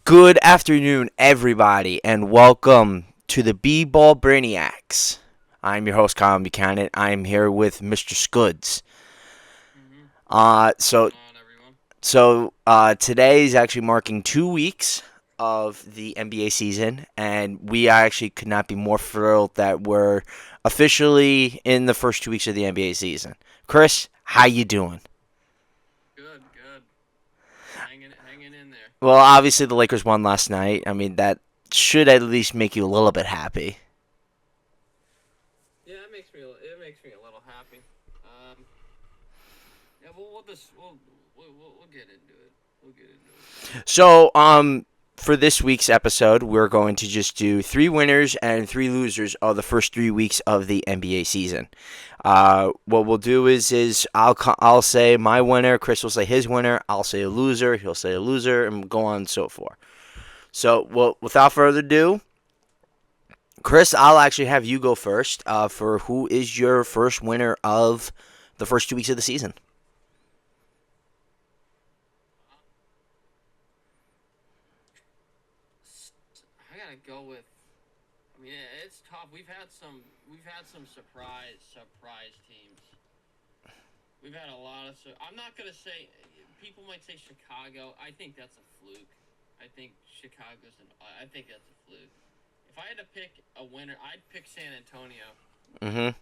Good afternoon, everybody, and welcome to the B-Ball Brainiacs. I'm your host, Kyle Buchanan. I'm here with Mr. Scoods. Mm-hmm. Uh, What's so, going on, everyone? Today is actually marking 2 weeks of the NBA season, and we actually could not be more thrilled that we're officially in the first 2 weeks of the NBA season. Chris, how you doing? Good, good. Hanging in there. Well, obviously the Lakers won last night. I mean, that should at least make you a little bit happy. Yeah, it makes me a little happy. Um, yeah, we'll get into it. We'll get into it. For this week's episode, we're going to just do three winners and three losers of the first 3 weeks of the NBA season. What we'll do is I'll say my winner, Chris will say his winner, I'll say a loser, he'll say a loser, and go on and so forth. So, well, without further ado, Chris, I'll actually have you go first for who is your first winner of the first 2 weeks of the season. I gotta go with. I mean, it's tough. We've had some surprise teams. We've had a lot of. I'm not gonna say. People might say Chicago. I think that's a fluke. I think I think that's a fluke. If I had to pick a winner, I'd pick San Antonio. Mm-hmm.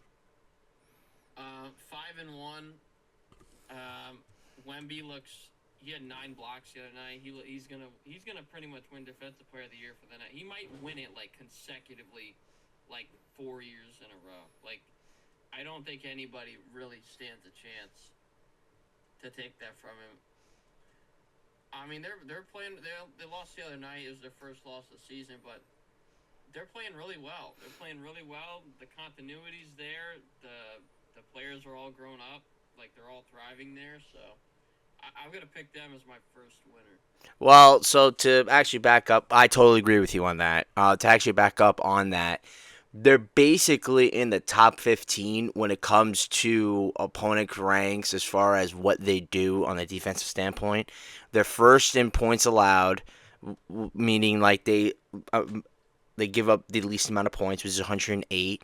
5-1. Wemby looks. He had 9 blocks the other night. He's gonna pretty much win Defensive Player of the Year for the night. He might win it like consecutively, like 4 years in a row. Like I don't think anybody really stands a chance to take that from him. I mean they're playing. They lost the other night. It was their first loss of the season, but they're playing really well. They're playing really well. The continuity's there. The players are all grown up. Like they're all thriving there. So I'm gonna pick them as my first winner. Well, so to actually back up, I totally agree with you on that. To actually back up on that, they're basically in the top 15 when it comes to opponent ranks as far as what they do on a defensive standpoint. They're first in points allowed, meaning like they give up the least amount of points, which is 108.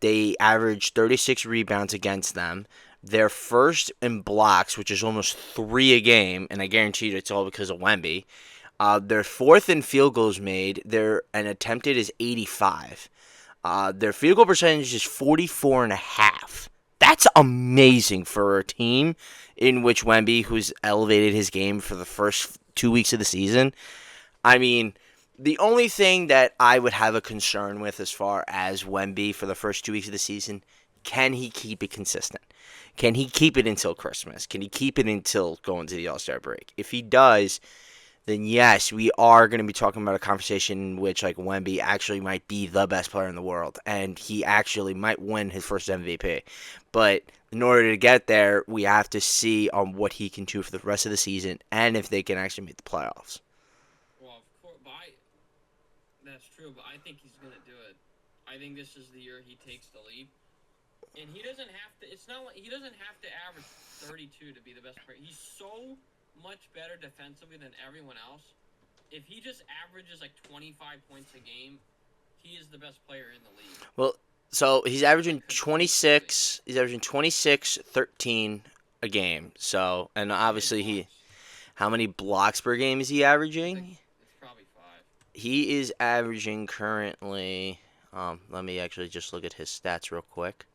They average 36 rebounds against them. They're first in blocks, which is almost three a game, and I guarantee you it's all because of Wemby. They're fourth in field goals made. Their and attempted is 85. Their field goal percentage is 44 and a half. That's amazing for a team in which Wemby, who's elevated his game for the first 2 weeks of the season. I mean, the only thing that I would have a concern with as far as Wemby for the first 2 weeks of the season, can he keep it consistent? Can he keep it until Christmas? Can he keep it until going to the All Star break? If he does, then yes, we are going to be talking about a conversation in which like Wemby actually might be the best player in the world, and he actually might win his first MVP. But in order to get there, we have to see on what he can do for the rest of the season, and if they can actually make the playoffs. Well, of course, that's true. But I think he's gonna do it. I think this is the year he takes the lead, and he doesn't have to. It's not like he doesn't have to average 32 to be the best player. He's so much better defensively than everyone else. If he just averages like 25 points a game, he is the best player in the league. Well, so he's averaging Like consistently. 26. He's averaging 26, 13 a game. So, and How many obviously blocks? how many blocks per game is he It's like averaging? it's probably 5. He is averaging currently. Let me actually just look at his stats real quick.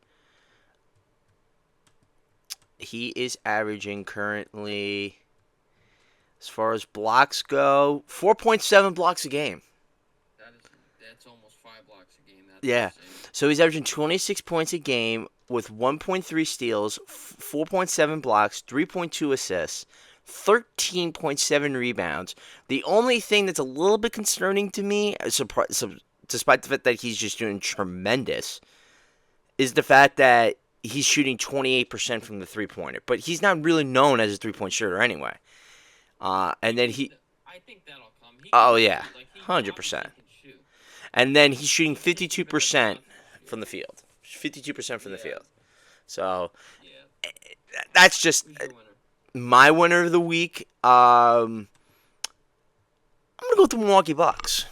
He is averaging currently, as far as blocks go, 4.7 blocks a game. That's almost 5 blocks a game. That's Yeah. insane. So he's averaging 26 points a game with 1.3 steals, 4.7 blocks, 3.2 assists, 13.7 rebounds. The only thing that's a little bit concerning to me, despite the fact that he's just doing tremendous, is the fact that he's shooting 28% from the three pointer. But he's not really known as a 3-point shooter anyway. And I then think he, that I think that'll come. He can oh yeah, shoot. Like he 100%. obviously can shoot. And then he's shooting I just think he's very 52% confident from the shooting. field. 52% from the Yeah, field. So yeah. that's just Who's your winner? my winner of the week. I'm with the Milwaukee Bucks.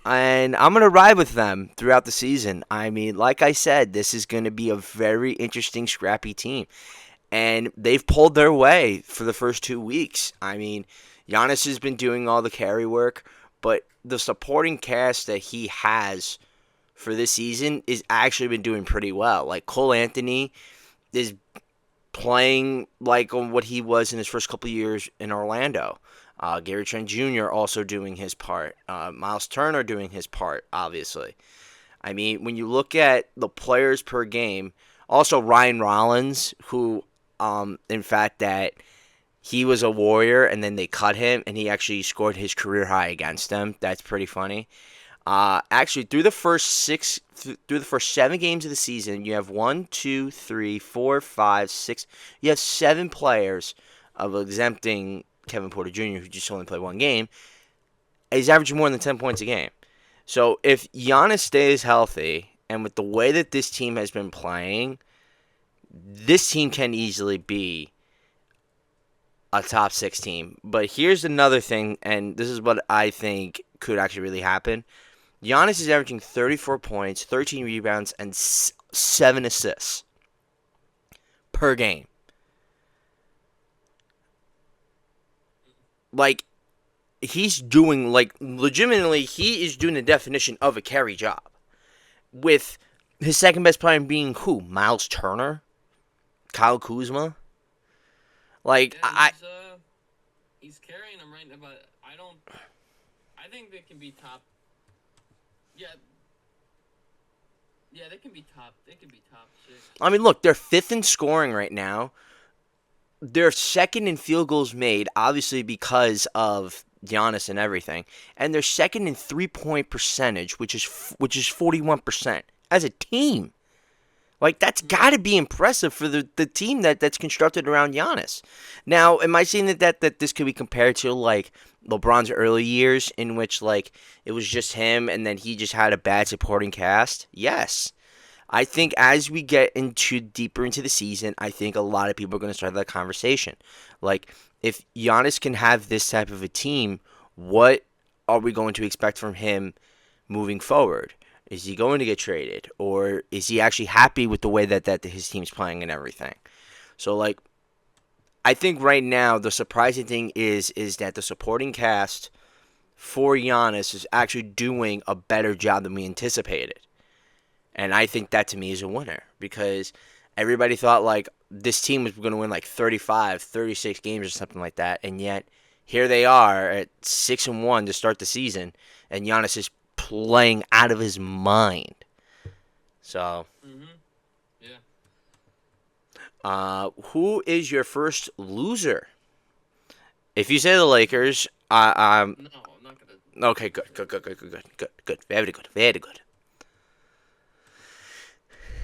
And I'm going to ride with them throughout the season. I mean, like I said, this is going to be a very interesting, scrappy team. And they've pulled their way for the first 2 weeks. I mean, Giannis has been doing all the carry work, but the supporting cast that he has for this season is actually been doing pretty well. Like Cole Anthony is playing like on what he was in his first couple of years in Orlando. Gary Trent Jr. also doing his part. Miles Turner doing his part, obviously. I mean, when you look at the players per game, also Ryan Rollins, who, in fact, that he was a Warrior and then they cut him and he actually scored his career high against them. That's pretty funny. Actually, through the first 7 games of the season, you have 1, 2, 3, 4, 5, 6. You have 7 players of exempting Kevin Porter Jr., who just only played 1 game. He's averaging more than 10 points a game. So if Giannis stays healthy, and with the way that this team has been playing, this team can easily be a top 6 team. But here's another thing, and this is what I think could actually really happen. Giannis is averaging 34 points, 13 rebounds, and 7 assists per game. Like, he's doing, like, legitimately, he is doing the definition of a carry job. With his second best player being who? Miles Turner? Kyle Kuzma? Like, Yeah, he's carrying them right now, but I think they can be top. Yeah. Yeah, they can be top. They can be top 6. I mean, look, they're 5th in scoring right now. They're 2nd in field goals made, obviously because of Giannis and everything, and they're 2nd in 3-point percentage, which is 41% as a team. Like, that's got to be impressive for the team that's constructed around Giannis. Now, am I saying that this could be compared to, like, LeBron's early years in which, like, it was just him and then he just had a bad supporting cast? Yes. I think as we get deeper into the season, I think a lot of people are going to start that conversation. Like, if Giannis can have this type of a team, what are we going to expect from him moving forward? Is he going to get traded, or is he actually happy with the way that his team's playing and everything? So, like, I think right now the surprising thing is that the supporting cast for Giannis is actually doing a better job than we anticipated. And I think that to me is a winner because everybody thought like this team was going to win like 35, 36 games or something like that. And yet here they are at 6-1 to start the season. And Giannis is playing out of his mind. So, Yeah. who is your first loser? If you say the Lakers, No, I'm not gonna. okay, good, very good, very good.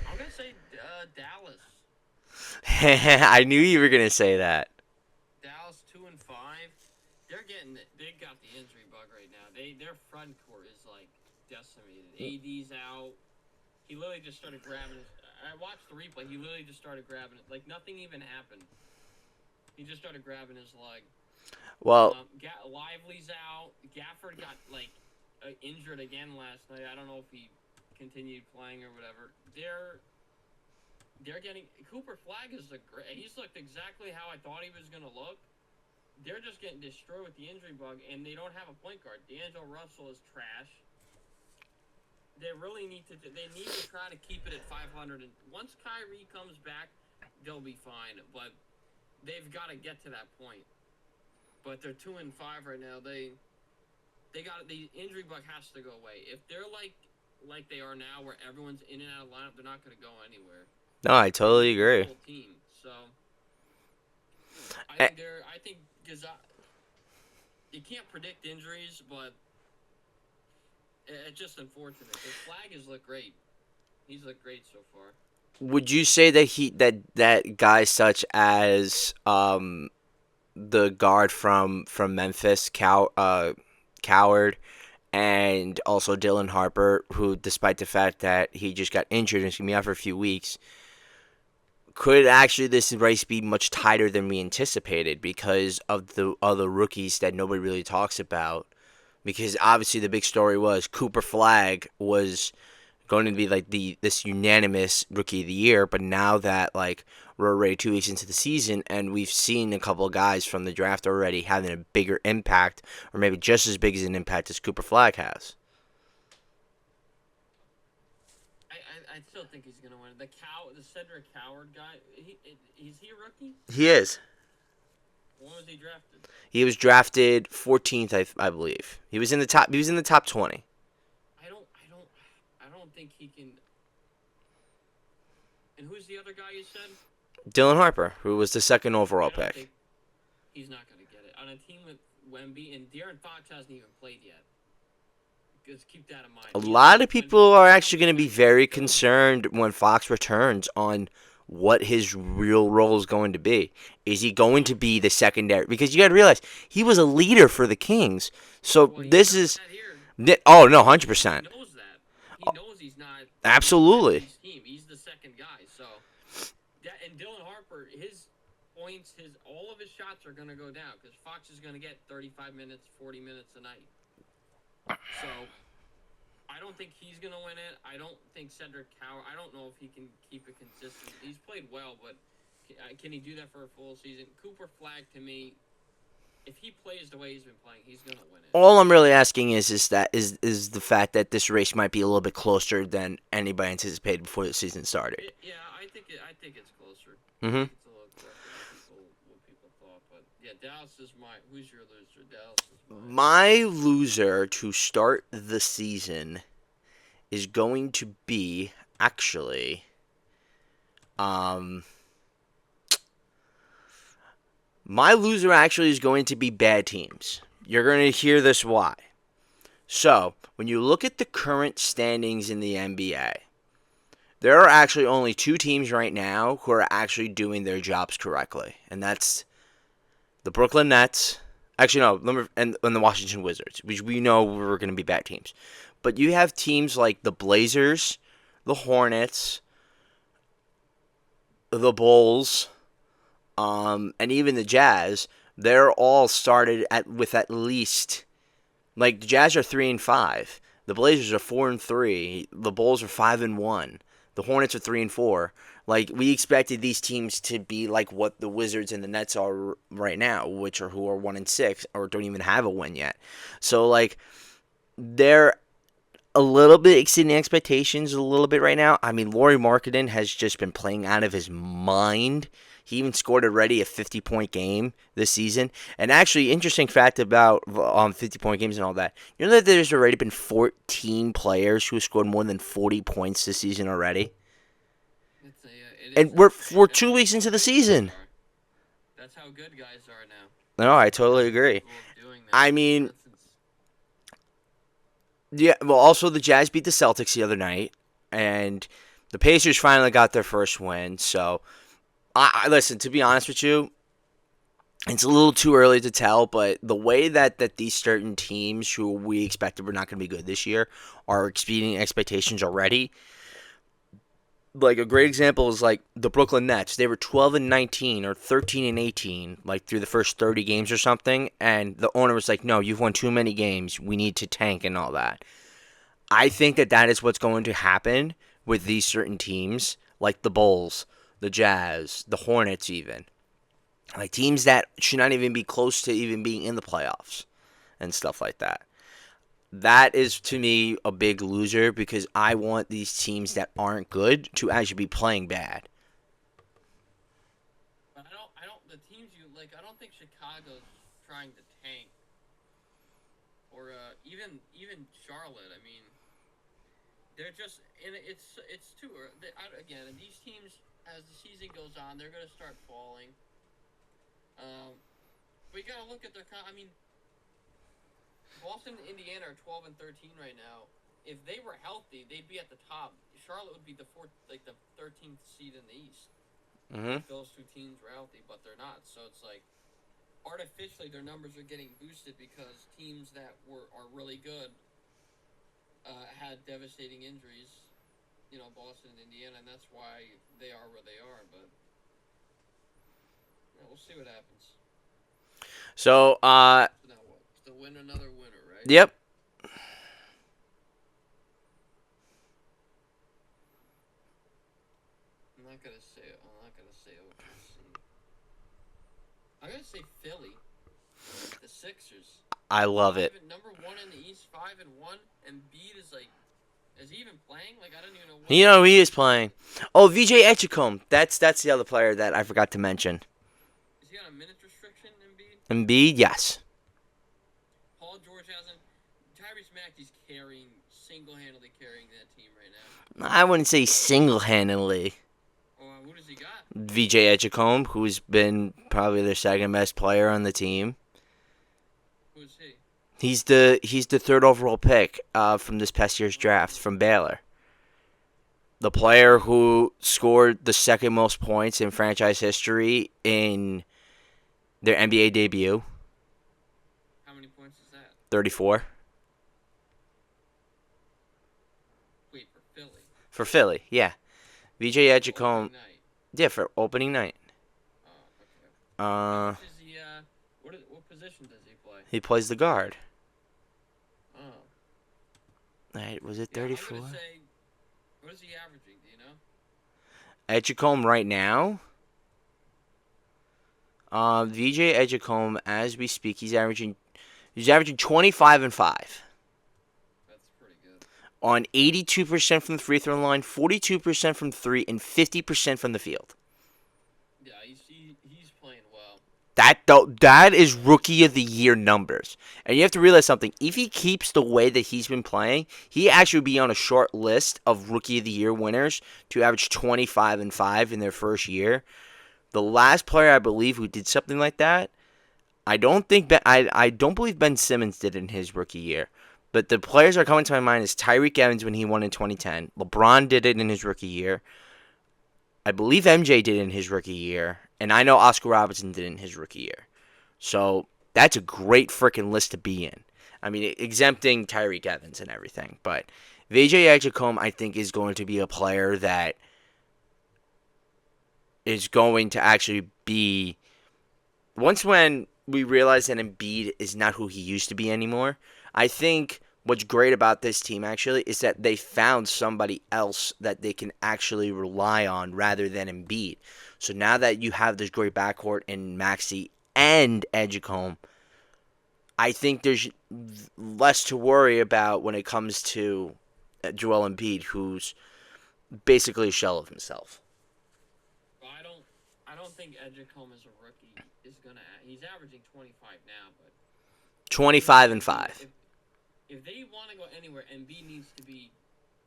I'm gonna say Dallas. I knew you were gonna say that. Dallas 2-5. They got the injury bug right now. Their front court is like decimated. AD's out. He literally just started grabbing his. I watched the replay. He literally just started grabbing it. Like nothing even happened. He just started grabbing his leg. Well, Lively's out. Gafford got like injured again last night. I don't know if he continued playing or whatever. They're getting Cooper Flag is he's looked exactly how I thought he was gonna look. They're just getting destroyed with the injury bug, and they don't have a point guard. D'Angelo Russell is trash. They really need to try to keep it at 500. And once Kyrie comes back, they'll be fine. But they've got to get to that point. But they're 2-5 right now. They got the injury bug has to go away. If they're like they are now, where everyone's in and out of lineup, they're not going to go anywhere. no, I totally agree. Whole team. So I think because you can't predict injuries, but it's just unfortunate. The Flag has looked great. He's looked great so far. Would you say that guys such as the guard from Memphis, Coward, and also Dylan Harper, who, despite the fact that he just got injured and is going to be out for a few weeks, could actually this race be much tighter than we anticipated because of the other rookies that nobody really talks about because obviously the big story was Cooper Flag was going to be like this unanimous rookie of the year, but now that like we're already 2 weeks into the season and we've seen a couple of guys from the draft already having a bigger impact, or maybe just as big as an impact as Cooper Flag has. I still think he's gonna win. The Cedric Coward guy. Is he a rookie? He is. When was he drafted? He was drafted 14th, I believe. He was in the top. He was in the top 20. I don't think he can. And who's the other guy you said? Dylan Harper, who was the second overall I don't pick. think he's not gonna get it on a team with Wemby and De'Aaron Fox hasn't even played yet. Just keep that in mind. A lot of people are actually going to be very concerned when Fox returns on what his real role is going to be. Is he going to be the secondary? Because you got to realize he was a leader for the Kings. So Well, this is. Oh no, 100%. He knows that. He knows he's not. Absolutely. His team. He's the second guy. So, and Dylan Harper, his points, all of his shots are going to go down because Fox is going to get 35 minutes, 40 minutes a night. So, I don't think he's going to win it. I don't think Cedric Coward. I don't know if he can keep it consistent. He's played well, but can he do that for a full season? Cooper Flag, to me, if he plays the way he's been playing, he's going to win it. All I'm really asking is the fact that this race might be a little bit closer than anybody anticipated before the season started. I think it's closer. Mm-hmm. It's a little closer than what people thought, but yeah, Dallas is who's your loser? Dallas is mine. My loser to start the season is going to be actually my loser actually is going to be bad teams. You're going to hear this why. So, when you look at the current standings in the NBA, there are actually only two teams right now who are actually doing their jobs correctly, and that's the Brooklyn Nets. Actually, no, and the Washington Wizards, which we know were going to be bad teams. But you have teams like the Blazers, the Hornets, the Bulls, and even the Jazz. They're all started with at least, like, the Jazz are 3-5, the Blazers are 4-3, the Bulls are 5-1, the Hornets are 3-4. Like, we expected these teams to be like what the Wizards and the Nets are right now, who are 1-6 or don't even have a win yet. So, like, they're a little bit exceeding expectations a little bit right now. I mean, Lauri Markkanen has just been playing out of his mind. He even scored already a 50-point game this season. And actually, interesting fact about 50-point games and all that. You know that there's already been 14 players who have scored more than 40 points this season already? And we're 2 weeks into the season. That's how good guys are now. No, I totally agree. I mean, yeah. Well, also the Jazz beat the Celtics the other night, and the Pacers finally got their first win. So, I listen. To be honest with you, it's a little too early to tell. But the way that these certain teams who we expected were not going to be good this year are exceeding expectations already. Like, a great example is like the Brooklyn Nets. They were 12-19 or 13-18, like, through the first 30 games or something, and the owner was like, "No, you've won too many games. We need to tank and all that." I think that is what's going to happen with these certain teams, like the Bulls, the Jazz, the Hornets, even, like teams that should not even be close to even being in the playoffs and stuff like that. That is, to me, a big loser because I want these teams that aren't good to actually be playing bad. But I don't. The teams you like, I don't think Chicago's trying to tank, or even Charlotte. I mean, they're just, and it's too early. Again, and these teams, as the season goes on, they're going to start falling. We got to look at their. I mean, Boston and Indiana are 12-13 right now. If they were healthy, they'd be at the top. Charlotte would be the 13th seed in the East. Mm-hmm. If those two teams were healthy, but they're not. So it's like artificially their numbers are getting boosted because teams that are really good had devastating injuries. You know, Boston and Indiana, and that's why they are where they are. But we'll see what happens. So, Now what? To win another winner, right? right? Yep. I'm not gonna say OKC. I'm gonna say Philly, the Sixers. I love it. Number one in the East, 5-1. And Embiid is like, is he even playing? Like, I don't even know what You know he's he is doing. playing. Oh, VJ Etchicombe. That's the other player that I forgot to mention. Is he on a minutes restriction, Embiid? Embiid, yes. Paul George hasn't. Tyrese Maxey's single-handedly carrying that team right now. I wouldn't say single-handedly. Who does he got? VJ Etchicombe, who's been probably their second best player on the team. Who's he? He's the third overall pick from this past year's draft from Baylor. The player who scored the second most points in franchise history in their NBA debut. How many points is that? 34. Wait, for Philly. For Philly, yeah. VJ Edgecombe, Opening night. yeah, for opening night. Oh, okay. How Uh, much is he? What position does he play? he plays the guard. Oh. Right, was it Yeah, I'm 34? gonna say. What is he averaging? Do you know? Edgecombe right now. VJ Edgecombe, as we speak, he's averaging 25 and 5 That's pretty good. on 82% from the free throw line, 42% from three, and 50% from the field. Yeah, he's playing well. That is rookie of the year numbers. And you have to realize something. If he keeps the way that he's been playing, he actually would be on a short list of rookie of the year winners to average 25 and 5 in their first year. The last player I believe who did something like that, I don't believe Ben Simmons did in his rookie year. But the players that are coming to my mind is Tyreek Evans when he won in 2010. LeBron did it in his rookie year. I believe MJ did it in his rookie year, and I know Oscar Robertson did it in his rookie year. So that's a great freaking list to be in. I mean, exempting Tyreek Evans and everything, but VJ Edgecombe, I think, is going to be a player that is going to actually be once when we realize that Embiid is not who he used to be anymore. I think what's great about this team actually is that they found somebody else that they can actually rely on rather than Embiid. So now that you have this great backcourt in Maxey and Edgecombe, I think there's less to worry about when it comes to Joel Embiid, who's basically a shell of himself. But I don't think Edgecombe as a rookie is gonna. He's averaging 25 now, but if 25 they and 5. if they want to go anywhere, Embiid needs to be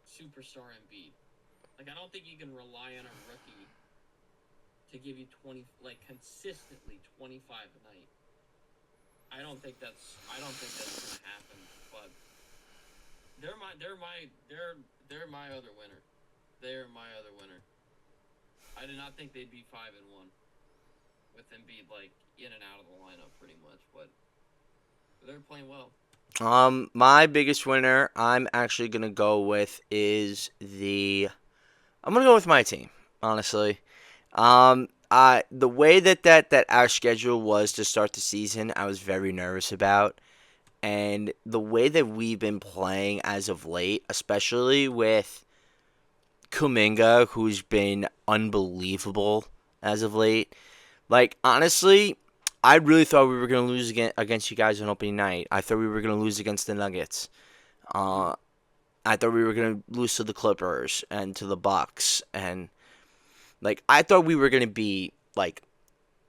superstar Embiid. Like, I don't think you can rely on a rookie to give you 20, like, consistently 25 a night. I don't think that's gonna happen. But they're my other winner. They're my other winner. I did not think they'd be 5-1 with Embiid like in and out of the lineup pretty much, but they're playing well. My biggest winner I'm actually gonna go with is I'm gonna go with my team, honestly. The way that our schedule was to start the season, I was very nervous about, and the way that we've been playing as of late, especially with Kuminga, who's been unbelievable as of late. Like, honestly, I really thought we were gonna lose against you guys on opening night. I thought we were gonna lose against the Nuggets. Uh, I thought we were gonna lose to the Clippers and to the Bucks, and like I thought we were gonna be like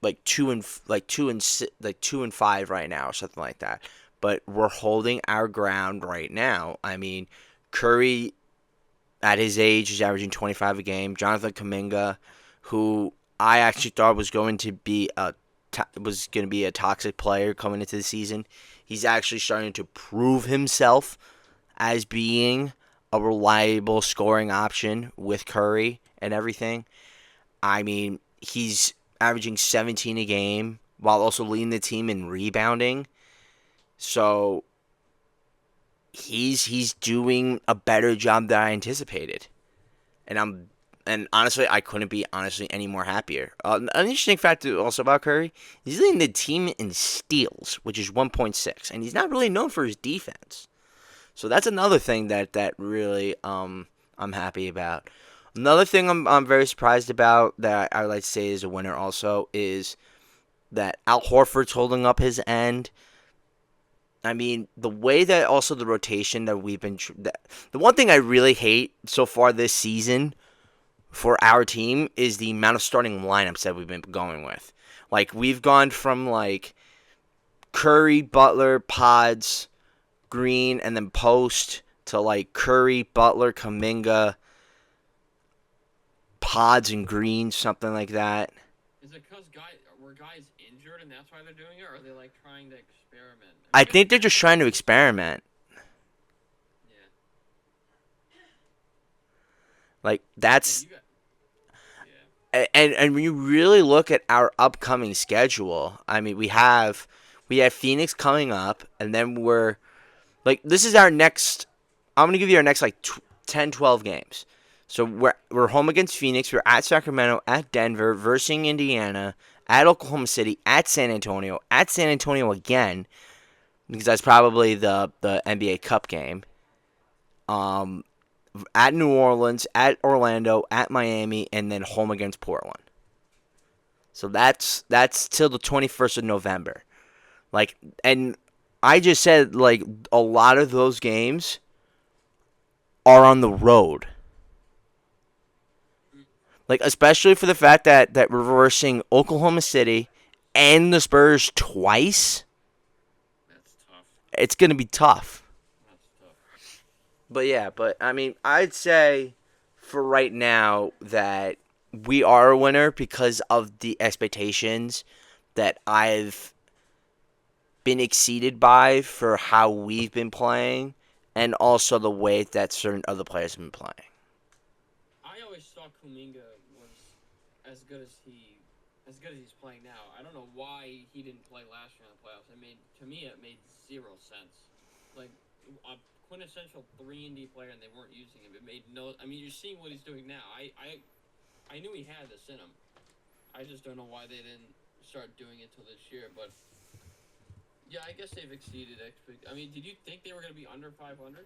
2-5 right now or something like that. But we're holding our ground right now. I mean, Curry at his age is averaging 25 a game. Jonathan Kuminga, who I actually thought was going to be a toxic player coming into the season, he's actually starting to prove himself as being a reliable scoring option with Curry and everything. I mean, he's averaging 17 a game while also leading the team in rebounding. So he's doing a better job than I anticipated. And And honestly, I couldn't be any more happier. An interesting fact also about Curry, he's leading the team in steals, which is 1.6, and he's not really known for his defense. So that's another thing that really I'm happy about. Another thing I'm very surprised about that I would like to say is a winner also is that Al Horford's holding up his end. I mean, the way that also the rotation that we've been. The one thing I really hate so far this season for our team is the amount of starting lineups that we've been going with. Like, we've gone from, like, Curry, Butler, Pods, Green, and then Post to, like, Curry, Butler, Kuminga, Pods, and Green, something like that. Is it because were guys injured and that's why they're doing it, or are they like trying to experiment? I I mean, think they're just trying to experiment. yeah, Like, yeah, that's. yeah. And when you really look at our upcoming schedule, I mean, we have Phoenix coming up, and then we're like, this is our next. I'm gonna give you our next like 10, 12 games. So we're home against Phoenix. We're at Sacramento, at Denver, versus Indiana, at Oklahoma City, at San Antonio again, because that's probably the NBA Cup game. Um, at New Orleans, at Orlando, at Miami, and then home against Portland. So that's till the 21st of November. Like, and I just said, like, a lot of those games are on the road. Like, especially for the fact that reversing Oklahoma City and the Spurs twice, That's tough. it's going to be tough. That's tough. But I mean, I'd say for right now that we are a winner because of the expectations that I've been exceeded by for how we've been playing and also the way that certain other players have been playing. I always thought Kuminga was as good as he's playing now. I don't know why he didn't play last year in the playoffs. To me it made zero sense. Like a quintessential 3-and-D player, and they weren't using him. It made no. I mean, you're seeing what he's doing now. I knew he had this in him. I just don't know why they didn't start doing it till this year. But yeah, I guess they've exceeded expect. I mean, did you think they were going to be under 500?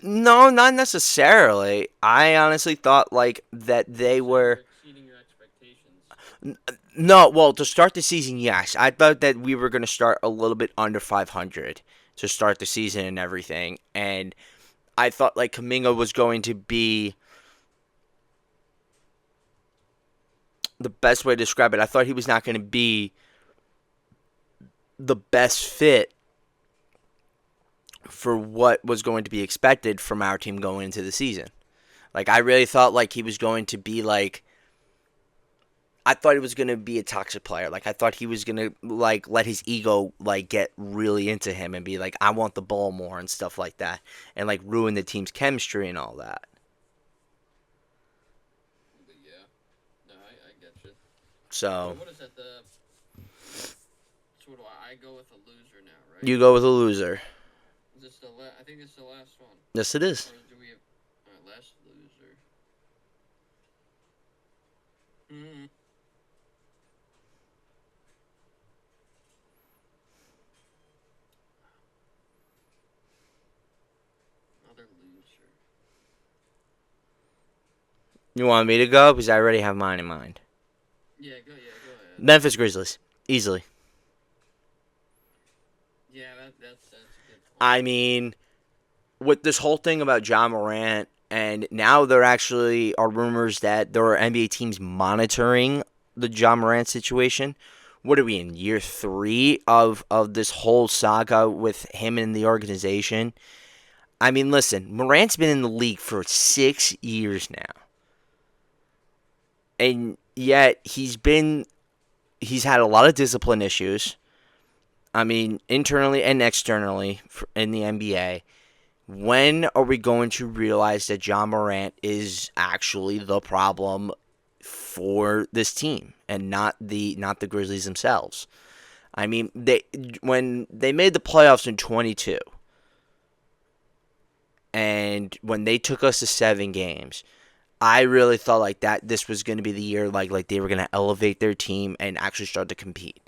No, not necessarily. I honestly thought like that they You said were. they're exceeding your expectations. No, well, to start the season, yes. I thought that we were going to start a little bit under 500 to start the season and everything. And I thought like Kaminga was going to be the best way to describe it. I thought he was not going to be the best fit for what was going to be expected from our team going into the season. Like, I really thought like he was going to be like, I thought he was going to be a toxic player. Like, I thought he was going to like let his ego like get really into him and be like, I want the ball more and stuff like that, and like ruin the team's chemistry and all that. But yeah, no, I get you. So What is that? So what do I go with a loser now, right? you go with a loser. Is this I think this is the last one. Yes, it is. Or do we have last loser? Hmm. Another loser. You want me to go? Because I already have mine in mind. Yeah, go ahead. Memphis Grizzlies. Easily. Yeah, that's a good point. I mean, with this whole thing about Ja Morant, and now there actually are rumors that there are NBA teams monitoring the Ja Morant situation. What are we in year 3 of this whole saga with him in the organization? I mean, listen, Morant's been in the league for 6 years now. And yet he's had a lot of discipline issues. I mean, internally and externally in the NBA. When are we going to realize that Ja Morant is actually the problem for this team and not the Grizzlies themselves? I mean, when they made the playoffs in 22 and when they took us to 7 games, I really thought like that this was going to be the year like they were going to elevate their team and actually start to compete.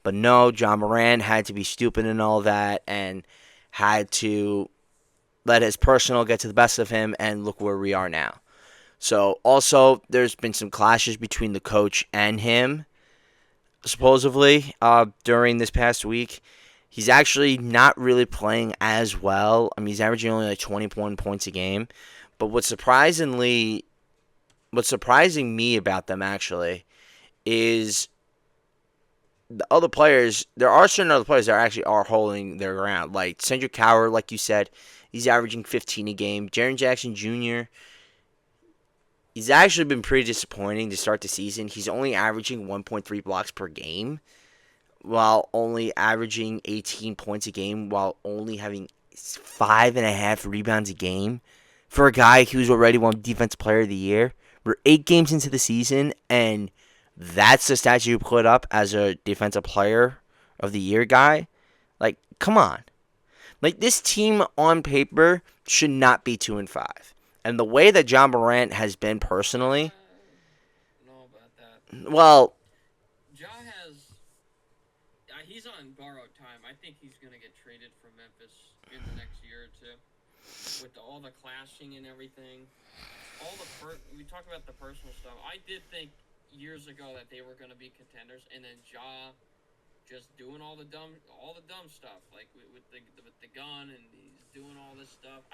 But no, John Moran had to be stupid and all that and had to let his personal get to the best of him, and look where we are now. So also there's been some clashes between the coach and him supposedly during this past week. He's actually not really playing as well. I mean, he's averaging only like 21 points a game. But what's surprising me about them actually is the other players. There are certain other players that actually are holding their ground. Like Cedric Coward, like you said, he's averaging 15 a game. Jaren Jackson Jr. He's actually been pretty disappointing to start the season. He's only averaging 1.3 blocks per game, while only averaging 18 points a game, while only having 5.5 rebounds a game. For a guy who's already won Defensive Player of the Year, we're 8 games into the season, and that's the stat you put up as a Defensive Player of the Year guy. Like, come on. Like, this team on paper should not be 2-5. And the way that John Morant has been personally, I don't know about that. well, Ja has he's on borrowed time. I think he's gonna get traded from Memphis in the next year or two with all the clashing and everything. We talk about the personal stuff. I did think years ago that they were gonna be contenders, and then Ja just doing all the dumb stuff, like with the gun, and he's doing all this stuff.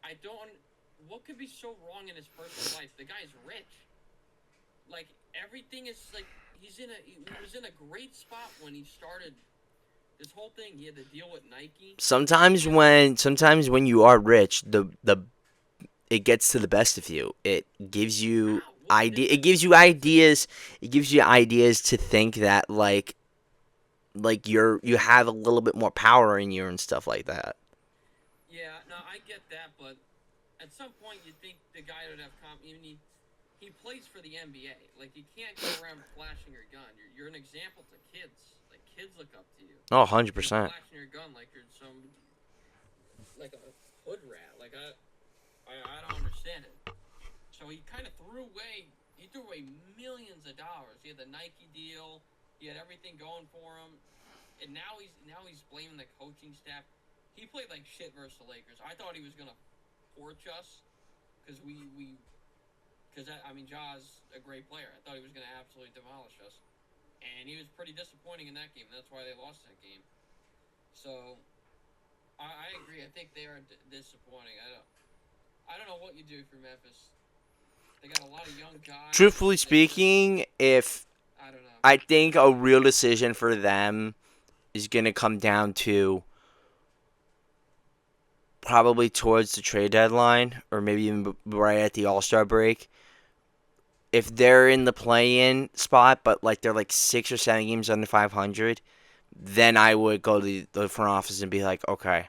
I don't. What could be so wrong in his personal life? The guy's rich. Like everything is like he was in a great spot when he started this whole thing. He had to deal with Nike. sometimes when you are rich, the it gets to the best of you. It gives you How? What it gives you ideas. It gives you ideas to think that you have a little bit more power in you and stuff like that. Yeah, no, I get that, but at some point you think the guy would have even he plays for the NBA. Like you can't go around flashing your gun. You're an example to kids. Like kids look up to you. Oh, You're 100%. flashing your gun like you're some like a hood rat. Like I don't understand it. So he threw away millions of dollars. He had the Nike deal. He had everything going for him, and now he's blaming the coaching staff. He played like shit versus the Lakers. I thought he was gonna torch us because I mean Ja's a great player. I thought he was gonna absolutely demolish us, and he was pretty disappointing in that game. That's why they lost that game. So I agree. I think they are disappointing. I don't know what you do for Memphis. They got a lot of young guys. Truthfully speaking, if I don't know. I think a real decision for them is going to come down to probably towards the trade deadline or maybe even right at the All-Star break. If they're in the play-in spot, but like they're like 6 or 7 games under 500, then I would go to the front office and be like, okay,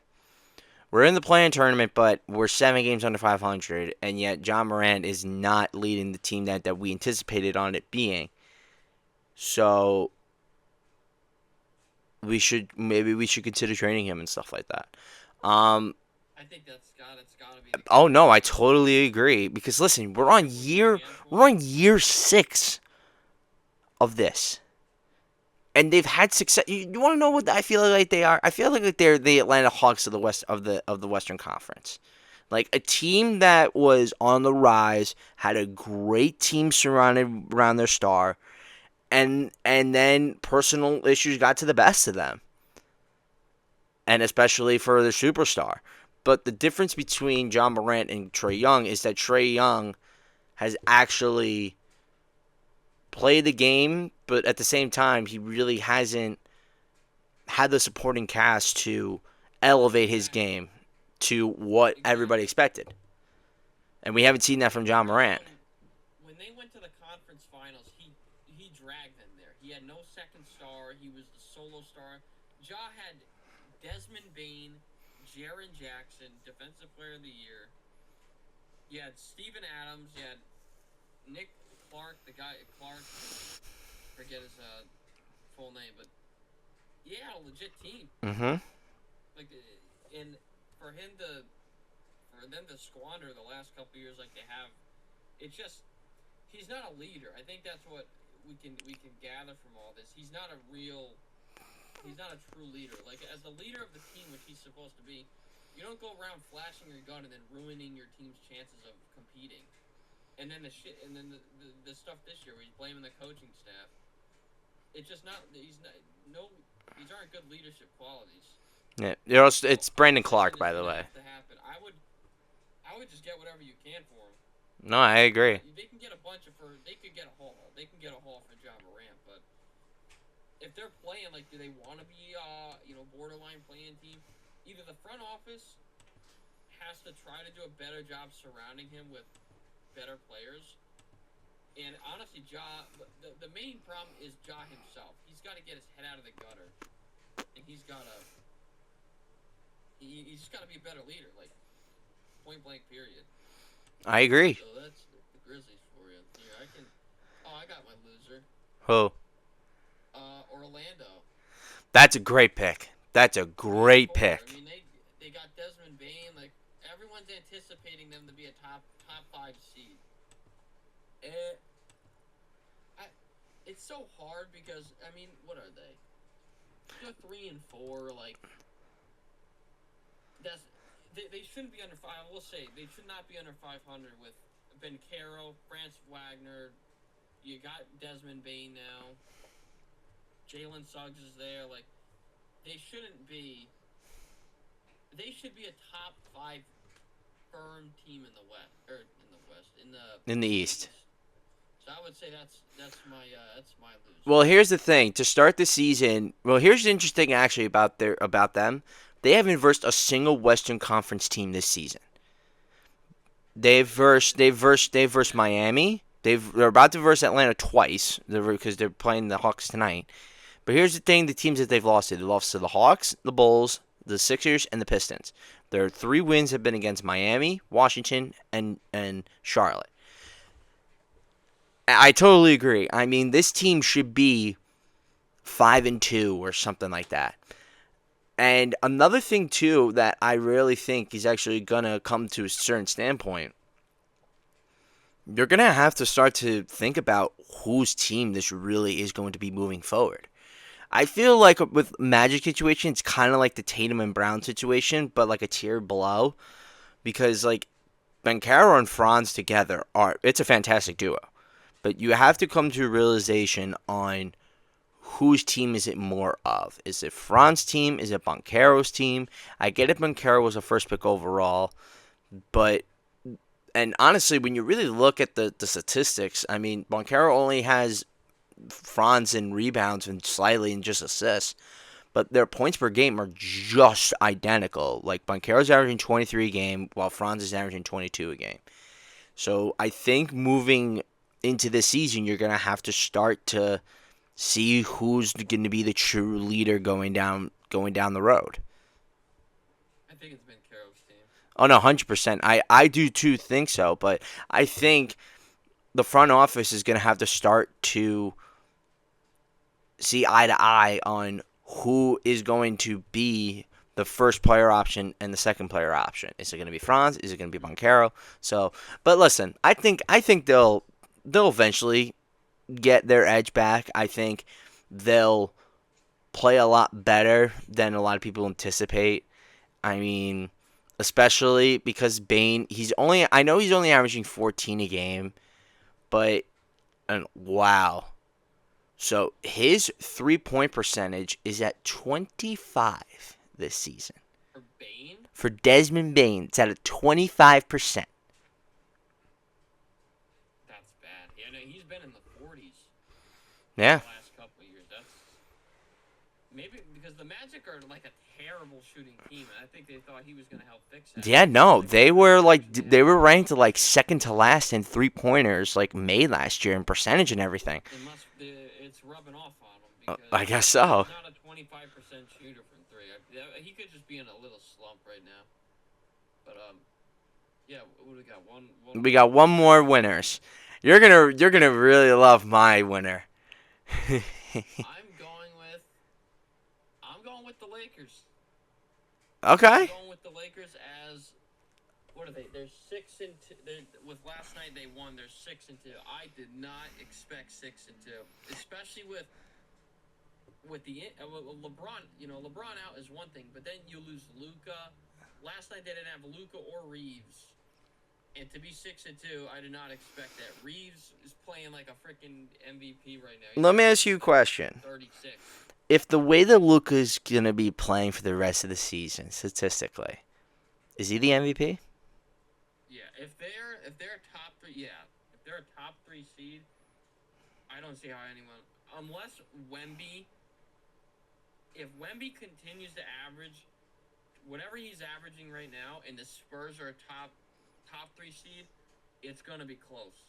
we're in the play-in tournament, but we're 7 games under 500, and yet John Morant is not leading the team that we anticipated on it being. So we should consider trading him and stuff like that. Um, I think it's gotta be the oh case. no, I totally agree because listen, we're on year 6 of this. And they've had success. You want to know what I feel like they are? I feel like they're the Atlanta Hawks of the Western Conference. Like a team that was on the rise, had a great team surrounded around their star, and then personal issues got to the best of them, and especially for their superstar. But the difference between John Morant and Trae Young is that Trae Young has actually played the game, but at the same time, he really hasn't had the supporting cast to elevate his Exactly. game to what everybody Exactly. expected. And we haven't seen that from John Remember Morant. when they went to the conference finals, he dragged them there. He had no second star. He was the solo star. Ja had Desmond Bain, Jaren Jackson, Defensive Player of the Year. You had Steven Adams. You had Nick Clark, the guy Clark. Forget his full name, but yeah, a legit team. Mm-hmm. Like, and for him to whatever. And then to squander the last couple years like they have, it's just he's not a leader. I think that's what we can gather from all this. He's not a true leader. Like as the leader of the team, which he's supposed to be, you don't go around flashing your gun and then ruining your team's chances of competing. And then the stuff this year where he's blaming the coaching staff. It's just not. He's not. No. These aren't good leadership qualities. Yeah, So it's Brandon something Clark, is by the gonna way. have to happen. I would just get whatever you can for him. No, I agree. They can get a bunch of for. They could get a haul. They can get a haul for John Morant, but if they're playing like, do they want to be borderline playing team? Either the front office has to try to do a better job surrounding him with better players. And honestly, the main problem is Ja himself. He's got to get his head out of the gutter, and he's just got to be a better leader, like point blank. Period. I agree. So that's the Grizzlies for you. Here, I can. Oh, I got my loser. Who? Orlando. That's a great pick. That's a great pick. I mean, they got Desmond Bain. Like everyone's anticipating them to be a top 5 seed. It's so hard because I mean, what are they? They're 3-4. Like they shouldn't be under 5. I will say they should not be under 500 with Ben Caro, Franz Wagner. You got Desmond Bain now. Jalen Suggs is there. Like they shouldn't be. They should be a top 5 firm team in the West In the East. So I would say that's my loser. Well, here's the thing. To start the season, here's the interesting actually about them. They haven't versed a single Western Conference team this season. They've versed Miami. They're about to verse Atlanta twice because they're playing the Hawks tonight. But here's the thing: the teams that they've lost to, the Hawks, the Bulls, the Sixers, and the Pistons. Their 3 wins have been against Miami, Washington, and Charlotte. I totally agree. I mean, this team should be 5-2 or something like that. And another thing too that I really think is actually gonna come to a certain standpoint. You're gonna have to start to think about whose team this really is going to be moving forward. I feel like with Magic situation, it's kind of like the Tatum and Brown situation, but like a tier below, because like Bancaro and Franz together it's a fantastic duo. But you have to come to a realization on whose team is it more of. Is it Franz's team? Is it Banchero's team? I get it, Banchero was a first pick overall, but and honestly, when you really look at the statistics, I mean, Banchero only has Franz in rebounds and slightly in just assists, but their points per game are just identical. Like Banchero's averaging 23 a game, while Franz is averaging 22 a game. So I think moving into this season, you're going to have to start to see who's going to be the true leader going down the road. I think it's been Caro's team. Oh, no, 100%. I do, too, think so. But I think the front office is going to have to start to see eye to eye on who is going to be the first player option and the second player option. Is it going to be Franz? Is it going to be Banchero? So, but listen, I think they'll eventually get their edge back. I think they'll play a lot better than a lot of people anticipate. I mean, especially because Bane, I know he's only averaging 14 a game, but wow. So his 3-point percentage is at 25 this season. For Bane? For Desmond Bane, it's at 25%. That's bad. Yeah, no, he's been in the 40s. Yeah. The last couple of years. That's maybe because the Magic are like a terrible shooting team, and I think they thought he was going to help fix that. Yeah, no, they were ranked like second to last in 3-pointers like May last year in percentage and everything. It's rubbing off on him because I guess so. He's not a 25% shooter from 3. He could just be in a little slump right now. But yeah, what do we got? One. We got one more winners. You're gonna really love my winner. I'm going with the Lakers. Okay. I'm going with the Lakers as what are they? They're 6-2. With last night they won. They're 6-2. I did not expect 6-2, especially with the LeBron. LeBron out is one thing, but then you lose Luka. Last night they didn't have Luka or Reeves, and to be 6-2, I did not expect that. Reeves is playing like a freaking MVP right now. He's Let me ask averaging you a like question. 36. If the way that Luka's gonna be playing for the rest of the season, statistically, is he the MVP? Yeah, if they're top three, yeah, if they're a top three seed, I don't see how anyone unless Wemby. If Wemby continues to average whatever he's averaging right now, and the Spurs are a top three seed, it's gonna be close.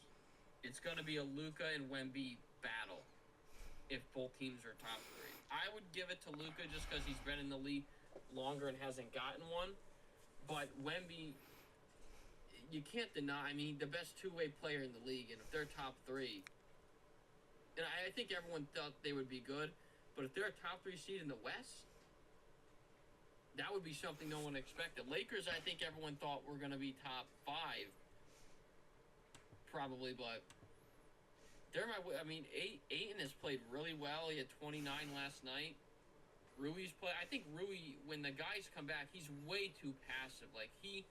It's gonna be a Luka and Wemby battle if both teams are top three. I would give it to Luka just because he's been in the league longer and hasn't gotten one. But Wemby, you can't deny. I mean, the best two-way player in the league, and if they're top three, and I think everyone thought they would be good, but if they're a top three seed in the West, that would be something no one expected. Lakers, I think everyone thought were going to be top five, probably, but they're my. I mean, Ayton has played really well. He had 29 last night. Rui's play. I think Rui, when the guys come back, he's way too passive. Like he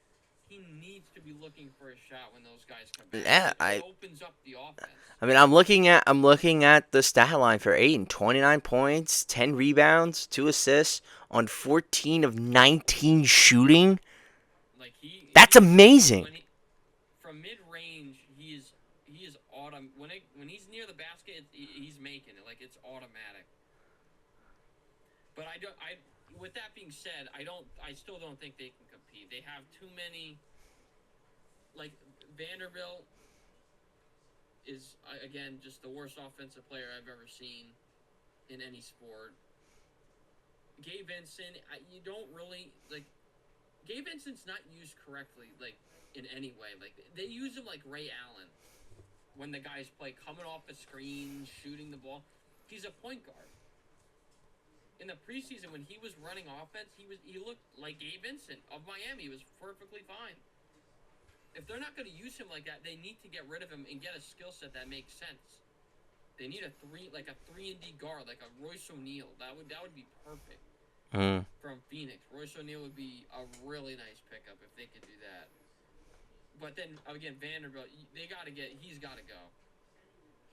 needs to be looking for a shot when those guys come back. Yeah, It opens up the offense. I mean, I'm looking at the stat line for Aiden. 29 points, 10 rebounds, 2 assists on 14 of 19 shooting. Like That's amazing. From mid range, he is autumn when he's near the basket, he's making it like it's automatic. But I don't. With that being said, I still don't think they can compete. They have too many. Like Vanderbilt is again just the worst offensive player I've ever seen in any sport. Gabe Vincent, you don't really like. Gabe Vincent's not used correctly, like in any way. Like they use him like Ray Allen when the guys play coming off the screen, shooting the ball. He's a point guard. In the preseason, when he was running offense, he looked like Gabe Vincent of Miami. He was perfectly fine. If they're not going to use him like that, they need to get rid of him and get a skill set that makes sense. They need a 3-and-D guard, like a Royce O'Neal. That would be perfect from Phoenix. Royce O'Neal would be a really nice pickup if they could do that. But then again, Vanderbilt, he's got to go.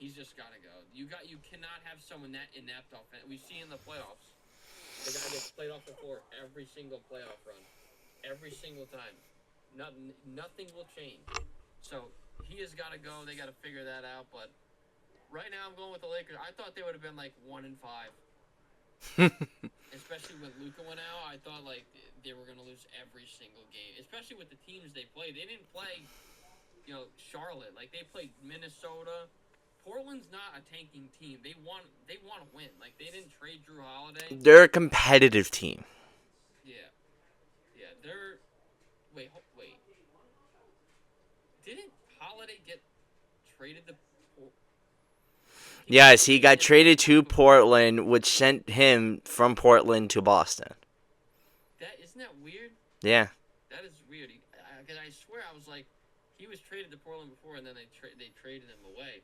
He's just got to go. You cannot have someone that inept offense. We see in the playoffs. The guy gets played off the floor every single playoff run, every single time. Nothing will change. So he has got to go. They got to figure that out. But right now, I'm going with the Lakers. I thought they would have been like 1-5, especially when Luka went out. I thought like they were going to lose every single game, especially with the teams they played. They didn't play, Charlotte. Like they played Minnesota. Portland's not a tanking team. They want to win. Like they didn't trade Drew Holiday. They're a competitive team. Yeah, they're. Wait. Didn't Holiday get traded to? Yes, he got traded to Portland, which sent him from Portland to Boston. Isn't that weird? Yeah. That is weird. Because I swear I was like, he was traded to Portland before, and then they traded him away.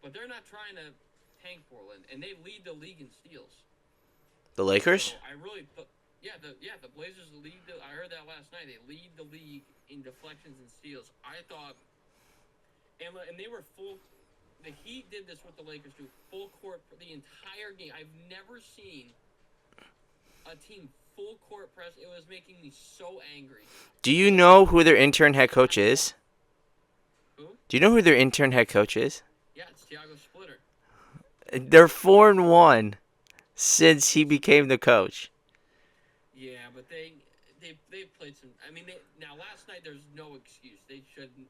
But they're not trying to tank Portland, and they lead the league in steals. The Lakers? So I really thought, the Blazers lead. I heard that last night. They lead the league in deflections and steals. I thought, and they were full. The Heat did this with the Lakers too. Full court the entire game. I've never seen a team full court press. It was making me so angry. Do you know who their intern head coach is? Who? Do you know who their intern head coach is? Yeah, it's Thiago Splitter. They're 4-1 since he became the coach. Yeah, but they played some. I mean, now last night there's no excuse. They shouldn't.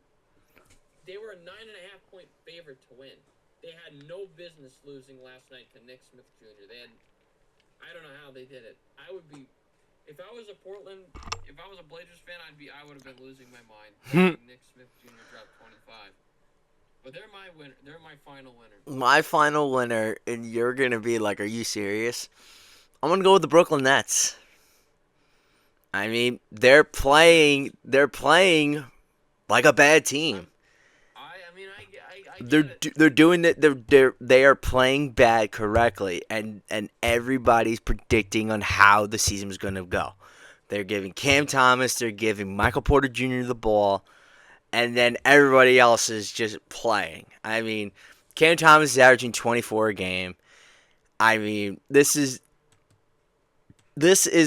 They were a 9.5-point favorite to win. They had no business losing last night to Nick Smith Jr. I don't know how they did it. I would be, if I was a Blazers fan, I would have been losing my mind. Nick Smith Jr. dropped 25. But they're my winner. They're my final winner. My final winner, and you're going to be like, are you serious? I'm going to go with the Brooklyn Nets. I mean, they're playing like a bad team. I mean, I They're get it. they're doing it. They are playing bad correctly, and everybody's predicting on how the season's going to go. They're giving Cam Thomas, they're giving Michael Porter Jr. the ball, and then everybody else is just playing. I mean, Cam Thomas is averaging 24 a game. I mean, this is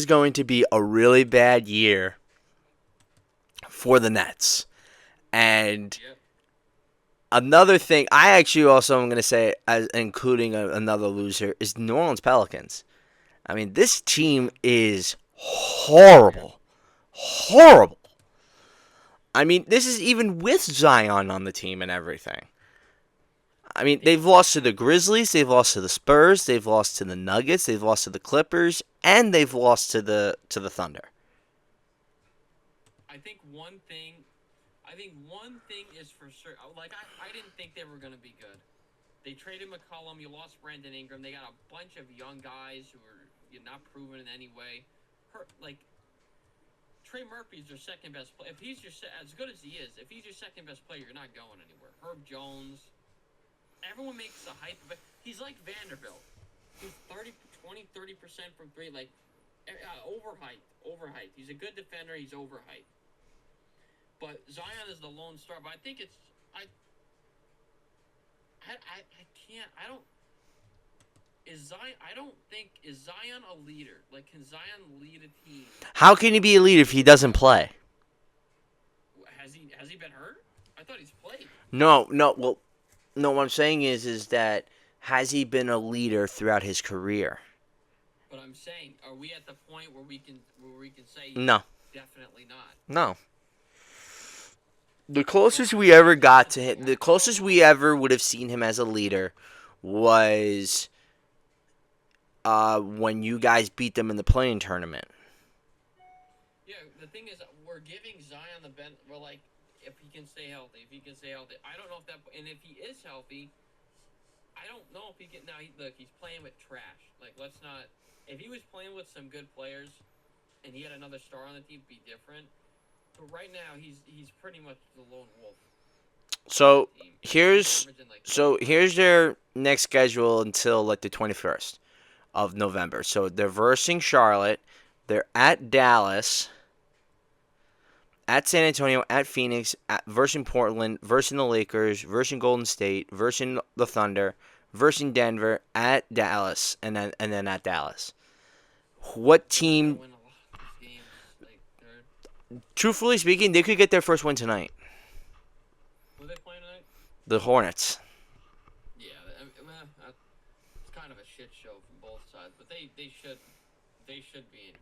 going to be a really bad year for the Nets. And Yep. another thing, I actually also am going to say, as including another loser, is New Orleans Pelicans. I mean, this team Yeah. is horrible, horrible. I mean, this is even with Zion on the team and everything. I mean, They they've lost to the Grizzlies, they've lost to the Spurs, they've lost to the Nuggets, they've lost to the Clippers, and they've lost to the Thunder. I think one thing I think one thing is for sure. Like I didn't think they were gonna be good. They traded McCollum. You lost Brandon Ingram. They got a bunch of young guys who are not proven in any way. Like Trey Murphy's your second best player. If he's as good as he is, if he's your second best player, you're not going anywhere. Herb Jones. Everyone makes a hype of it. He's like Vanderbilt. He's 30% from three. Like overhyped. Overhyped. He's a good defender. He's overhyped. But Zion is the lone star. But I think it's I can't I don't is Zion I don't think is Zion a leader? Like can Zion lead a team? How can he be a leader if he doesn't play? Has he been hurt? I thought he's played. No, no. Well, no. What I'm saying is that has he been a leader throughout his career? But I'm saying, are we at the point where we can say No, definitely not? no. The So closest we I ever guess that's got the to thing. him, the I don't closest know. we ever would have seen him as a leader was when you guys beat them in the playing tournament. Yeah, the thing is, we're giving Zion the benefit. We're like, if he can stay healthy, if he can stay healthy. I don't know if that, and if he is healthy, I don't know if he can. Now, look, he's playing with trash. Like, let's not. If he was playing with some good players, and he had another star on the team, be different. But right now, he's pretty much the lone wolf on the So team. He's here's averaging like so 25 here's points. their next schedule until like the 21st of November. So they're versing Charlotte. They're at Dallas, at San Antonio, at Phoenix, versing Portland, versing the Lakers, versing Golden State, versing the Thunder, versing Denver, at Dallas, and then at Dallas. What They're not gonna team? win a lot of these games. Like, they're Truthfully speaking, they could get their first win tonight. who are they playing tonight? The Hornets. Yeah, it's kind of a shit show from both sides, but they should be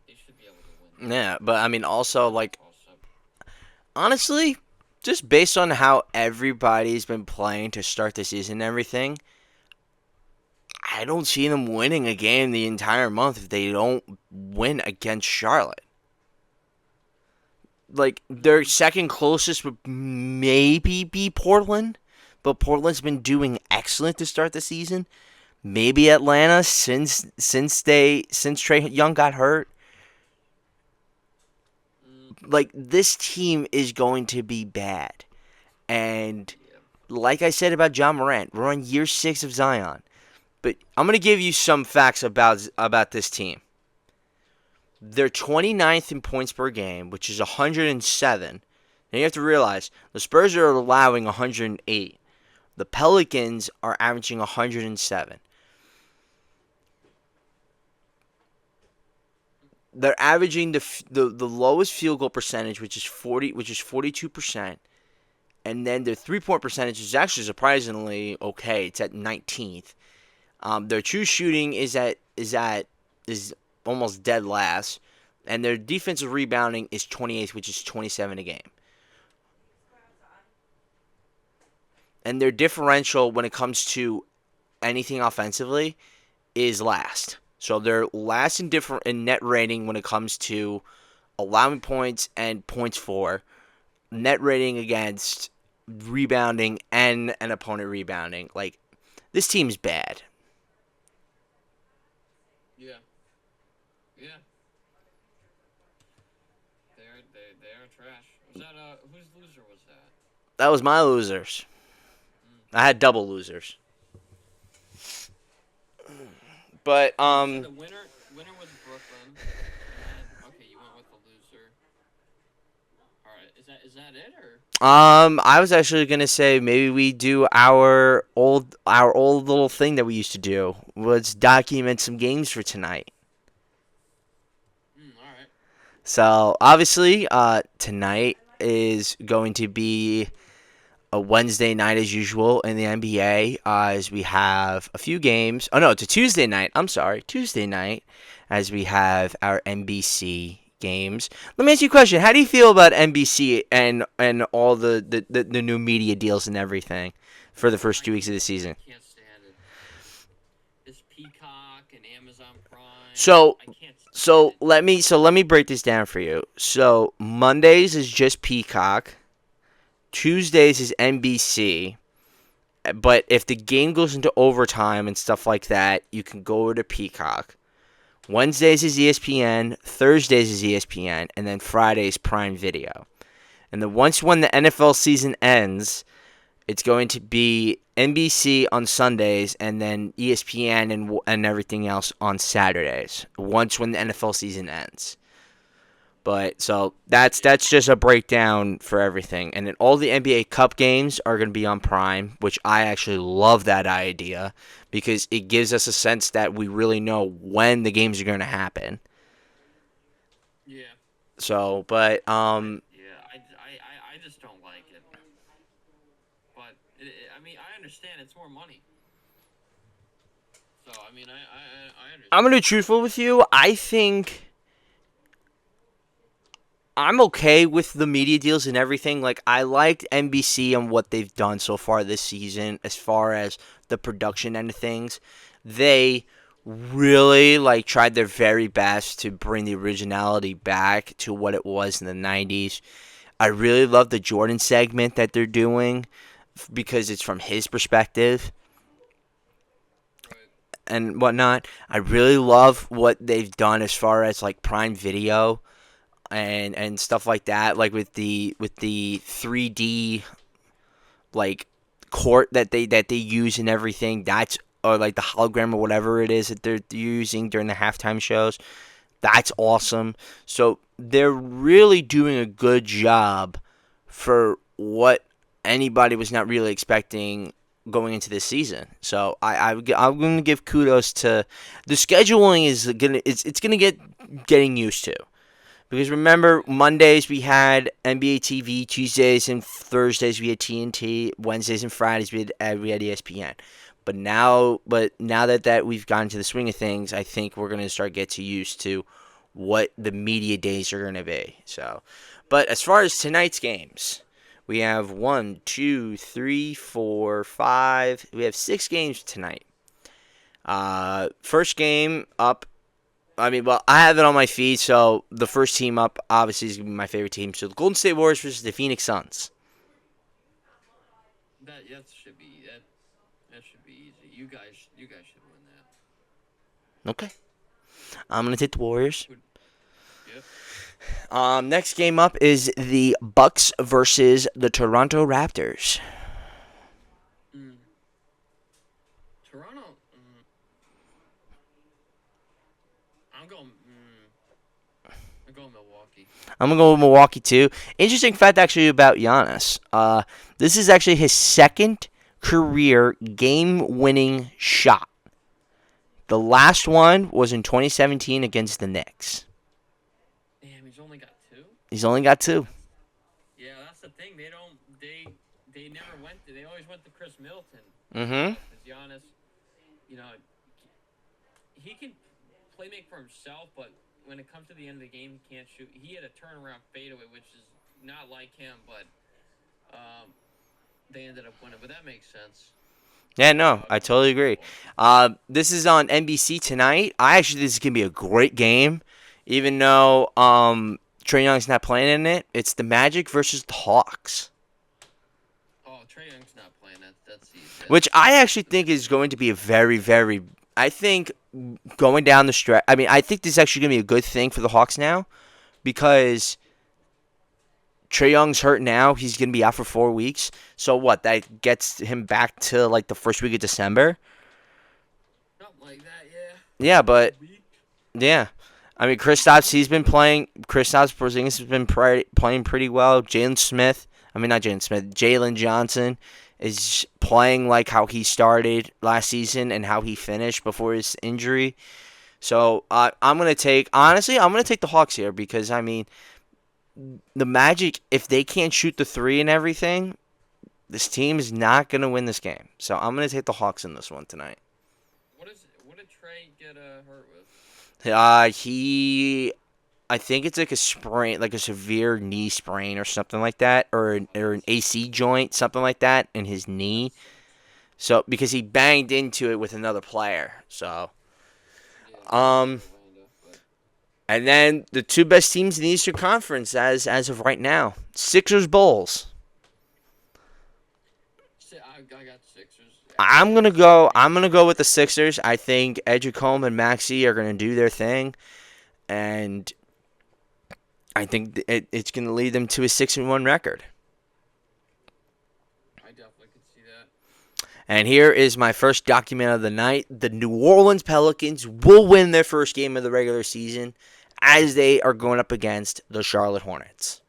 able to win that. Yeah, but I mean, also That's a like toss up. honestly, just based on how everybody's been playing to start the season and everything, I don't see them winning a game the entire month if they don't win against Charlotte. Like their Mm, second closest would maybe be Portland, but Portland's been doing excellent to start the season. Maybe Atlanta since Trey Young got hurt. mm, Like this team is going to be bad. And yeah. like I said about John Morant, we're on year 6 of Zion. But I'm going to give you some facts about this team. They're 29th in points per game, which is 107. And you have to realize the Spurs are allowing 108. The Pelicans are averaging 107. They're averaging the lowest field goal percentage, which is 42%, and then their 3-point percentage is actually surprisingly okay. It's at 19th. Their true shooting is almost dead last, and their defensive rebounding is 28th, which is 27 a game. And their differential when it comes to anything offensively is last. So they're last in net rating when it comes to allowing points and points for, net rating against, rebounding, and an opponent rebounding. Like this team's bad. Yeah. Yeah. are trash. Was that whose loser was that? That was my losers. Mm. I had double losers. But Oh, so the winner was Brooklyn, and then okay, you went with the loser. All right, is that it or? I was actually gonna say maybe we do our old little thing that we used to do. Let's document some games for tonight. All right. So obviously, tonight is going to be a Wednesday night as usual in the NBA, as we have a few games. Oh no, it's a Tuesday night. I'm sorry, Tuesday night, as we have our NBC games. Let me ask you a question. How do you feel about NBC and all the new media deals and everything for the first I 2 weeks of the can't I season? can't stand it. This Peacock and Amazon Prime, So I can't stand so it. let me break this down for you. So Mondays is just Peacock. Tuesdays is NBC. But if the game goes into overtime and stuff like that, you can go over to Peacock. Wednesdays is ESPN, Thursdays is ESPN, and then Fridays Prime Video. And then once when the NFL season ends, it's going to be NBC on Sundays and then ESPN and everything else on Saturdays. Once when the NFL season ends. But so Yeah. that's just a breakdown for everything. And then all the NBA Cup games are going to be on Prime, which I actually love that idea because it gives us a sense that we really know when the games are going to happen. Yeah. So, but I just don't like it. But I mean, I understand it's more money. So I mean, I I'm going to understand be it. truthful with you. I think I'm okay with the media deals and everything. Like I liked NBC and what they've done so far this season as far as the production end of things. They really like tried their very best to bring the originality back to what it was in the 90s. I really love the Jordan segment that they're doing because it's from his perspective Right. and whatnot. I really love what they've done as far as like Prime Video and stuff like that, like with the 3D like court that they use and everything. That's or like the hologram or whatever it is that they're using during the halftime shows. That's awesome. So they're really doing a good job for what anybody was not really expecting going into this season. So I'm going to give kudos to the scheduling is gonna it's going to getting used to. Because remember, Yeah. Mondays we had NBA TV, Tuesdays and Thursdays we had TNT, Wednesdays and Fridays we had ESPN. But now that we've gotten to the swing of things, I think we're gonna start get used to what the media days are gonna be. So, but as far as tonight's games, we have one, two, three, four, five. We have 6 games tonight. First game up. I mean, well, I have it on my feed, so the first team up obviously is going to be my favorite team. So the Golden State Warriors versus the Phoenix Suns. That should be easy. You guys should win that. Okay. I'm going to take the Warriors. Yep. Next game up is the Bucks versus the Toronto Raptors. Mm. Toronto. I'm going. I'm going Milwaukee. I'm going to go with Milwaukee, too. Interesting fact, actually, about Giannis. This is actually his second career game-winning shot. The last one was in 2017 against the Knicks. Damn, he's only got two. He's only got 2. Yeah, that's the thing. They don't. They never went. They always went to Chris Middleton. Mm-hmm. Because Giannis, you know, he can play make for himself, but when it comes to the end of the game, he can't shoot. He had a turnaround fadeaway, which is not like him, but they ended up winning. But that makes sense. Yeah, no, I'm I going totally agree. Milwaukee. This is on NBC tonight. I actually think this is gonna be a great game, even though Trae Young's not playing in it. It's the Magic versus the Hawks, Oh, Trae Young's not playing. That's easy. which I actually think is going to be a very, very. I think going down the stretch. I mean, I think this is actually gonna be a good thing for the Hawks now because Trae Young's hurt now. He's going to be out for 4 weeks. So what? That gets him back to like the first week of December. Something like that, yeah. Yeah, but A week. yeah. I mean, Kristaps, he's been playing. Kristaps Porzingis has been playing pretty well. Jalen Johnson is playing like how he started last season and how he finished before his injury. So I'm gonna take the Hawks here because I mean the Magic, if they can't shoot the three and everything, this team is not gonna win this game. So I'm gonna take the Hawks in this one tonight. What did Trey get hurt with? I think it's like a sprain, like a severe knee sprain or something like that, or an AC joint, something like that, in his That knee. sucks. So because he banged into it with another player. So Yeah, sorry for um, Orlando, but and then the two best teams in the Eastern Conference as of right now, Sixers Bulls. I got Sixers. I'm They're gonna just too go. I'm crazy. gonna go with the Sixers. I think Edgecombe and Maxey are gonna do their thing, and I think it's gonna lead them to a 6-1 record. I definitely could see that. And here is my first document of the night. The New Orleans Pelicans will win their first game of the regular season as they are going up against the Charlotte Hornets.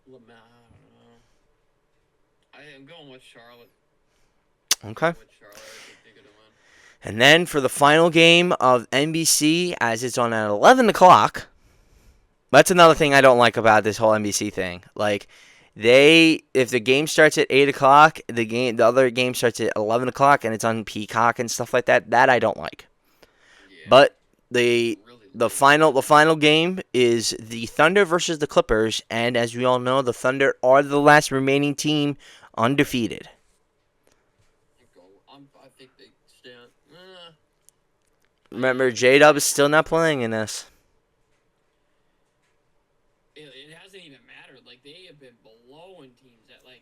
Lamar, I don't know. I am going with Charlotte. Okay. I think they're gonna win. And then for the final game of NBC, as it's on at 11 o'clock, that's another thing I don't like about this whole NBC thing. Like, if the game starts at 8 o'clock, the other game starts at 11 o'clock, and it's on Peacock and stuff like that. That I don't like. Yeah, But it's the really the late. final game is the Thunder versus the Clippers, and as we all know, the Thunder are the last remaining team undefeated. I think they stand. Remember, J Dub is still not playing in this. It hasn't even mattered. Like they have been blowing teams at like.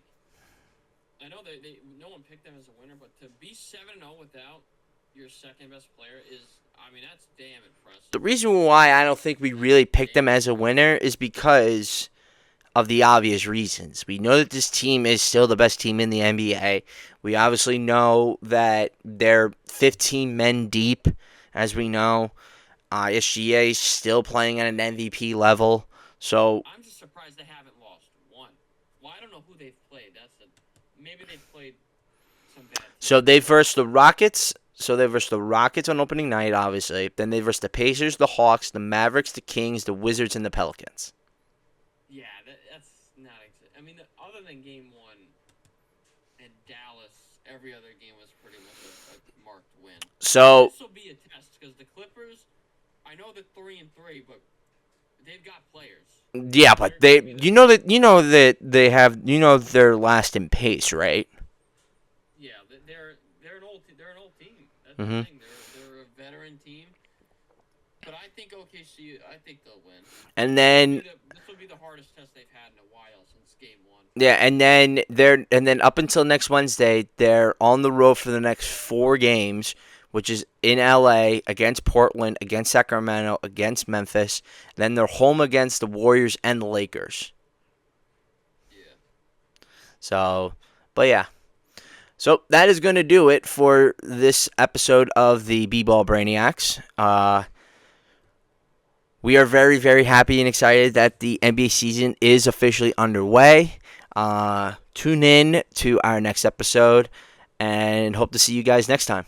I know they no one picked them as a winner, but to be 7-0 without your second best player is, I mean, that's damn The impressive. reason why I don't think we really picked them as a winner is because of the obvious reasons. We know that this team is still the best team in the NBA. We obviously know that they're 15 men deep, as we know. SGA is still playing at an MVP level. So, I'm just surprised they haven't lost one. Well, I don't know who they've played. Maybe they've played some bad so teams. they versed the Rockets. So they versed the Rockets on opening night, obviously. Then they versed the Pacers, the Hawks, the Mavericks, the Kings, the Wizards, and the Pelicans. Yeah, that's not. I mean, other than Game 1 and Dallas, every other game was pretty much a marked win. So This will be a test because the Clippers, I know they're 3-3, but they've got players. yeah, but They're gonna be that they have they're last in pace, right? yeah, they're an old team. That's the Mm-hmm. thing. They're a veteran team. But I think OKC. I think they'll win. And then This will be the hardest test they've had in a while since Game 1. yeah, and then up until next Wednesday, they're on the road for the next 4 games, which is in LA against Portland, against Sacramento, against Memphis. Then they're home against the Warriors and the Lakers. Yeah. So, but yeah. So that is going to do it for this episode of the B-Ball Brainiacs. We are very, very happy and excited that the NBA season is officially underway. Tune in to our next episode and hope to see you guys next time.